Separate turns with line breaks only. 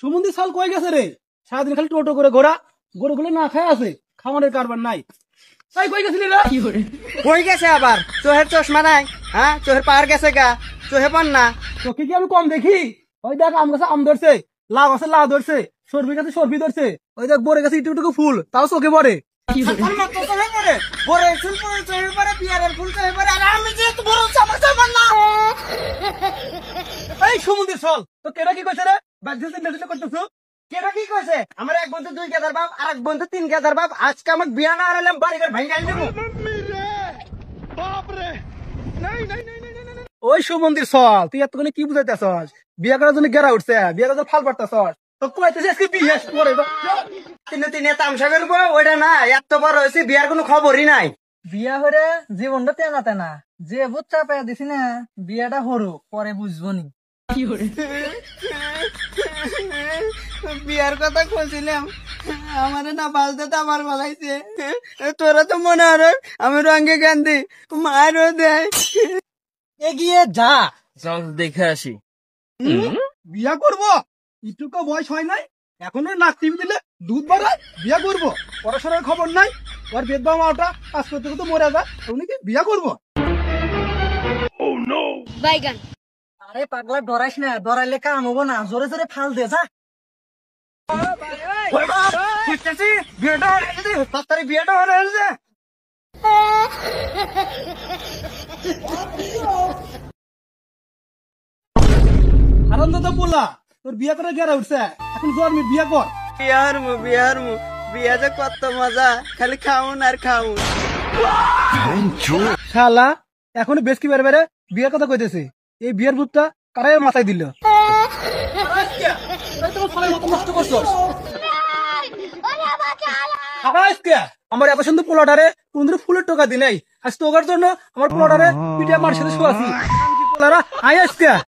সুমন্দি সাল কই গেছে রে? সারাদিন খালি টোটো করে ঘোরা, গরুগুলো না খায় আছে, খামারের কারবার নাই। তাই কই গেছিলি রে?
কই গেছে আবার? চোহের চশমা নাই? হ্যাঁ, চোহের পাওয়ার গেছে গা, চোহে পান না।
তোকে কি আমি কম দেখি? ওই দেখ আম গাছে আম ধরছে, লাউ গাছে লাউ ধরছে, সর্বি গাছে সর্বি ধরছে, ওই দেখ বরে গাছে ইটুকু ফুল, তাও চোখে পড়ে। এই সুমন্দির চল, তো কেটা কি কইছে রে? মেসেজ করতেছো?
কেটা কি কইছে? আমার এক বন্ধু 2 গেদার বাপ, আর এক বন্ধু 3 গেদার বাপ। আজকে আমাকে বিয়া না হারালাম, বাড়ি ঘর ভাঙা দেবো।
ওই সুমন্দির চল, তুই এতক্ষণে কি বুঝাইতেছস? বিয়া করার জন্য গেরা উঠছে, বিয়া করার জন্য ফাল পাড়তাছস। তো কইতেছিস আজকে বিয়ে করে
তিনে তামসা করবো, ওইটা না। এত বড় হয়েছে, বিয়ার কোনো খবরই নাই।
বিয়া হরে জীবনটা তেনা তেনা, যে বুঝ চাপাইয়া দিছি না, বিয়াটা হরু পরে বুঝবো নি।
বিয়ার কথা কইছিলাম, আমারে না বালতে আমার বলাইছে। তোরা তো মনে হয় আমি রঙে গান্ধী মারও দেয়।
এগিয়ে যা, চল দেখে আসি।
বিয়া করবো? ইটুকু বয়স হয় নাই, এখনো নাক টিপি দিলে দুধ বাড়ায়, বিয়া করবো? পড়াশোনার খবর নাই, ওর বেদ বাবা মাটা কাজ করতে করতে মরে যা, উনি কি বিয়া করবো?
বাইগান
আরে পাগলা ডরাইস না, ডরাইলে কাম হবো না, জোরে জোরে ফাল দে যা।
বিয়েটা হয়েছে, 7 তারিখ বিয়েটা হয়েছে।
আনন্দ তো বললা তোর বিয়া করে গেরা উঠছে, এখন জন্মে বিয়া কর।
বিহার মু বিয়া যে কত মজা, খালি খাউন আর খাউন।
শালা এখন বেশ কি বেড়ে বেড়ে বিয়ের কথা কইতেছে, এই বিয়ের ভূতটা কারাই মাথায় দিল। আমার এত সুন্দর পোলাটারে কোনদিন ফুলের টোকা দি নাই, আজ তোকার জন্য আমার পোলাটারে পিঠে আমার সাথে শোয়াছি। পোলারা আয় আজকে